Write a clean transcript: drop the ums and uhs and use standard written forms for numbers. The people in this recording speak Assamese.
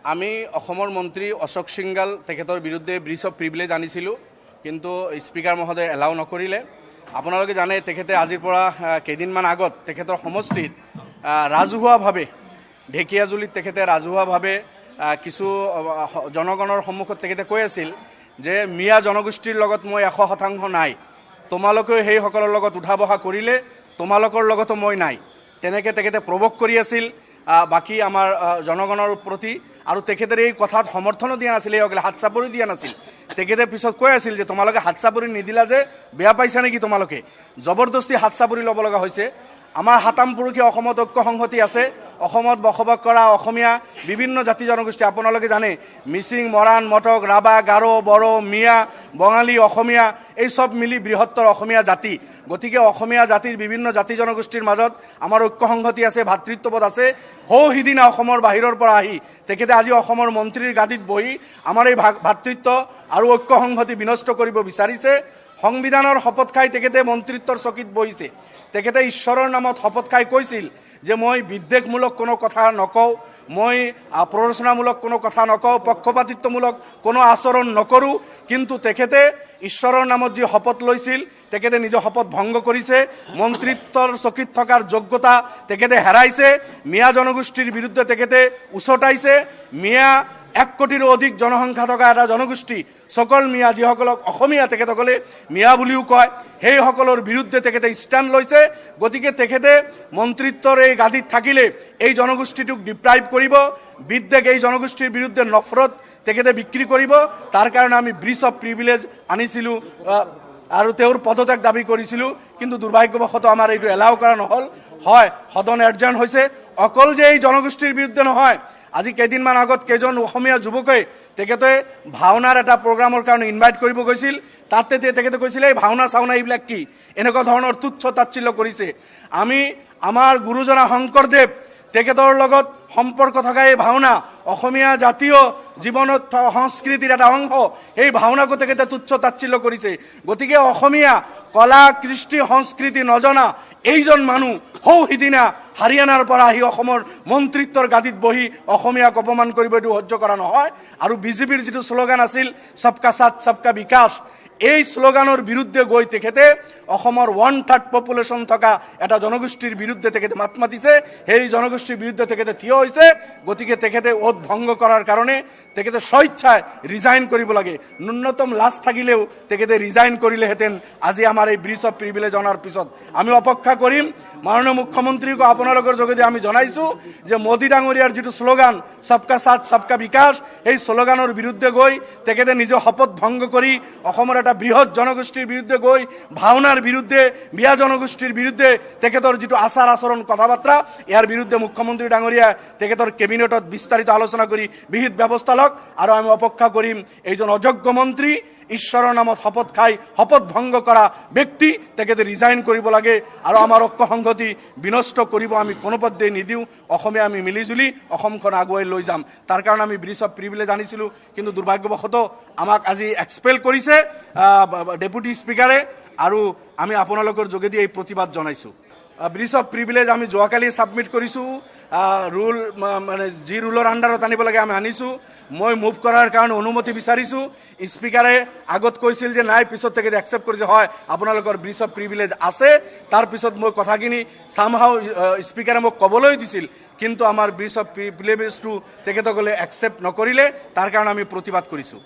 আমি অসমৰ মন্ত্ৰী অশোক সিংগাল তেখেতৰ বিৰুদ্ধে ব্ৰিজ অফ প্ৰিভিলেজ আনিছিলোঁ, কিন্তু স্পীকাৰ মহোদয়ে এলাউ নকৰিলে। আপোনালোকে জানে তেখেতে আজিৰ পৰা কেইদিনমান আগত তেখেতৰ সমষ্টিত ৰাজহুৱাভাৱে ঢেকীয়াজুলিত তেখেতে ৰাজহুৱাভাৱে কিছু জনগণৰ সন্মুখত তেখেতে কৈ আছিল যে মিয়া জনগোষ্ঠীৰ লগত মই 100% নাই, তোমালোকেও সেইসকলৰ লগত উঠা বহা কৰিলে তোমালোকৰ লগতো মই নাই, তেনেকৈ তেখেতে প্ৰভোগ কৰি আছিল বাকী আমাৰ জনগণৰ প্ৰতি। আৰু তেখেতে এই কথাত সমৰ্থনো দিয়া নাছিল, এইসকলে হাত চাপৰি দিয়া নাছিল। তেখেতে পিছত কৈ আছিল যে তোমালোকে হাত চাপৰি নিদিলা যে বেয়া পাইছা নেকি, তোমালোকে জবৰদস্তি হাত চাপৰি ল'ব লগা হৈছে। আমাৰ সাতাম পুৰুষে অসমত ঐক্য সংহতি আছে, অসমত বসবাস কৰা অসমীয়া বিভিন্ন জাতি জনগোষ্ঠী আপোনালোকে জানে, মিচিং, মৰাণ, মটক, ৰাভা, গাৰো, বড়ো, মিয়া, বঙালী, অসমীয়া এই সব মিলি বৃহত্তৰ অসমীয়া জাতি। গতিকে অসমীয়া জাতিৰ বিভিন্ন জাতি জনগোষ্ঠীৰ মাজত আমাৰ ঐক্য সংহতি আছে, ভাতৃত্ববোধ আছে। সিদিনা অসমৰ বাহিৰৰ পৰা আহি তেখেতে আজি অসমৰ মন্ত্ৰীৰ গাদীত বহি আমাৰ এই ভাতৃত্ব আৰু ঐক্য সংহতি বিনষ্ট কৰিব বিচাৰিছে। সংবিধানৰ শপত খাই তেখেতে মন্ত্ৰিত্বৰ চকীত বহিছে। তেখেতে ঈশ্বৰৰ নামত শপত খাই কৈছিল যে মই বিদ্বেষমূলক কোনো কথা নকওঁ, মই প্ৰৰোচনামূলক কোনো কথা নকওঁ, পক্ষপাতিত্বমূলক কোনো আচৰণ নকৰোঁ। কিন্তু তেখেতে ঈশ্বৰৰ নামত যি শপত লৈছিল তেখেতে নিজৰ শপত ভংগ কৰিছে। মন্ত্ৰিত্বৰ চকীত থকাৰ যোগ্যতা তেখেতে হেৰাইছে। মিয়া জনগোষ্ঠীৰ বিৰুদ্ধে তেখেতে উচতাইছে। মিয়া 1 কোটিৰো অধিক জনসংখ্যা থকা এটা জনগোষ্ঠী, সকল মিয়া যিসকলক অসমীয়া তেখেতসকলে মিয়া বুলিও কয়, সেইসকলৰ বিৰুদ্ধে তেখেতে ষ্টেণ্ড লৈছে। গতিকে তেখেতে মন্ত্ৰিত্বৰ এই গাদীত থাকিলে এই জনগোষ্ঠীটোক ডিপ্ৰাইভ কৰিব, বিদ্বেষ এই জনগোষ্ঠীৰ বিৰুদ্ধে নফৰত তেখেতে বিক্ৰী কৰিব। তাৰ কাৰণে আমি ব্ৰিজ অফ প্ৰিভিলেজ আনিছিলোঁ আৰু তেওঁৰ পদত্যাগ দাবী কৰিছিলোঁ, কিন্তু দুৰ্ভাগ্যবশতঃ আমাৰ এইটো এলাউ কৰা নহ'ল। হয়, সদন এডজাৰ্ণ হৈছে। অকল যে এই জনগোষ্ঠীৰ বিৰুদ্ধে নহয়, আজি কেইদিনমান আগত কেইজন অসমীয়া যুৱকে তেখেতে ভাওনাৰ এটা প্ৰগ্ৰামৰ কাৰণে ইনভাইট কৰিব গৈছিল। তাতে তেখেতে কৈছিলে এই ভাওনা চাওনা এইবিলাক কি, এনেকুৱা ধৰণৰ তুচ্ছ তাচ্ছিল্য কৰিছে। আমি আমাৰ গুৰুজনা শংকৰদেৱ তেখেতৰ লগত সম্পৰ্ক থকা এই ভাওনা অসমীয়া জাতীয় জীৱনত সংস্কৃতিৰ এটা অংশ, এই ভাওনাকো তেখেতে তুচ্ছ তাচ্ছিল্য কৰিছে। গতিকে অসমীয়া কলা কৃষ্টি সংস্কৃতি নজনা এইজন মানুহ সিদিনা হাৰিয়ানাৰ পৰা আহি অসমৰ মন্ত্ৰিত্বৰ গাদীত বহি অসমীয়াক অপমান কৰিব, এইটো সহ্য কৰা নহয়। আৰু বিজেপিৰ যিটো শ্লোগান আছিল সবকা সাথ সবকা বিকাশ, এই শ্লোগানৰ বিৰুদ্ধে গৈ তেখেতে অসমৰ 1/3 পপুলেশ্যন থকা এটা জনগোষ্ঠীৰ বিৰুদ্ধে তেখেতে মাত মাতিছে। সেই জনগোষ্ঠীৰ বিৰুদ্ধে তেখেতে থিয় হৈছে। গতিকে তেখেতে ওথ ভংগ কৰাৰ কাৰণে তেখেতে স্বেচ্ছাই ৰিজাইন কৰিব লাগে। ন্যূনতম লাজ থাকিলেও তেখেতে ৰিজাইন কৰিলেহেঁতেন আজি আমাৰ এই ব্ৰিজ অফ প্ৰিভিলেজ অনাৰ পিছত। আমি অপেক্ষা কৰিম। মাননীয় মুখ্যমন্ত্ৰীকো আপোনালোকৰ যোগেদি আমি জনাইছোঁ যে মোদী ডাঙৰীয়াৰ যিটো শ্লোগান সবকা সাথ সবকা বিকাশ, এই শ্লোগানৰ বিৰুদ্ধে গৈ তেখেতে নিজৰ শপত ভংগ কৰি অসমৰ এটা বৃহৎ জনগোষ্ঠীৰ বিৰুদ্ধে গৈ ভাওনাৰ বিৰুদ্ধে, মিয়া জনগোষ্ঠীৰ বিৰুদ্ধে তেখেতৰ যিটো আচাৰ আচৰণ কথা বাৰ্তা, ইয়াৰ বিৰুদ্ধে মুখ্যমন্ত্ৰী ডাঙৰীয়া তেখেতৰ কেবিনেটত বিস্তাৰিত আলোচনা কৰি বিহিত ব্যৱস্থা লওক। আৰু আমি অপেক্ষা কৰিম এইজন অযোগ্য মন্ত্ৰী, ঈশ্বৰৰ নামত শপত খাই শপত ভংগ কৰা ব্যক্তি তেখেতে ৰিজাইন কৰিব লাগে। আৰু আমাৰ ঐক্য সংহতি বিনষ্ট কৰিব আমি কোনোপধ্যেই নিদিওঁ। অসমীয়া আমি মিলিজুলি অসমখন আগুৱাই লৈ যাম। তাৰ কাৰণে আমি ব্ৰিজ অফ প্ৰিভিলেজ আনিছিলোঁ, কিন্তু দুৰ্ভাগ্যবশতঃ আমাক আজি এক্সপেল কৰিছে ডেপুটি স্পীকাৰে। আৰু আমি আপোনালোকৰ যোগেদি এই প্ৰতিবাদ জনাইছোঁ। ব্ৰিজ অফ প্ৰিভিলেজ আমি যোৱাকালি ছাবমিট কৰিছোঁ। ৰুল মানে যি ৰুলৰ আণ্ডাৰত আনিব লাগে আমি আনিছোঁ। মই মুভ কৰাৰ কাৰণে অনুমতি বিচাৰিছোঁ। স্পীকাৰে আগত কৈছিল যে নাই, পিছত তেখেতে একচেপ্ট কৰিছে হয় আপোনালোকৰ ব্ৰিজ অফ প্ৰিভিলেজ আছে। তাৰপিছত মই কথাখিনি চামহাও স্পীকাৰে মোক ক'বলৈ দিছিল, কিন্তু আমাৰ ব্ৰিজ অফ প্ৰিভিলেজটো তেখেতসকলে একচেপ্ট নকৰিলে। তাৰ কাৰণে আমি প্ৰতিবাদ কৰিছোঁ।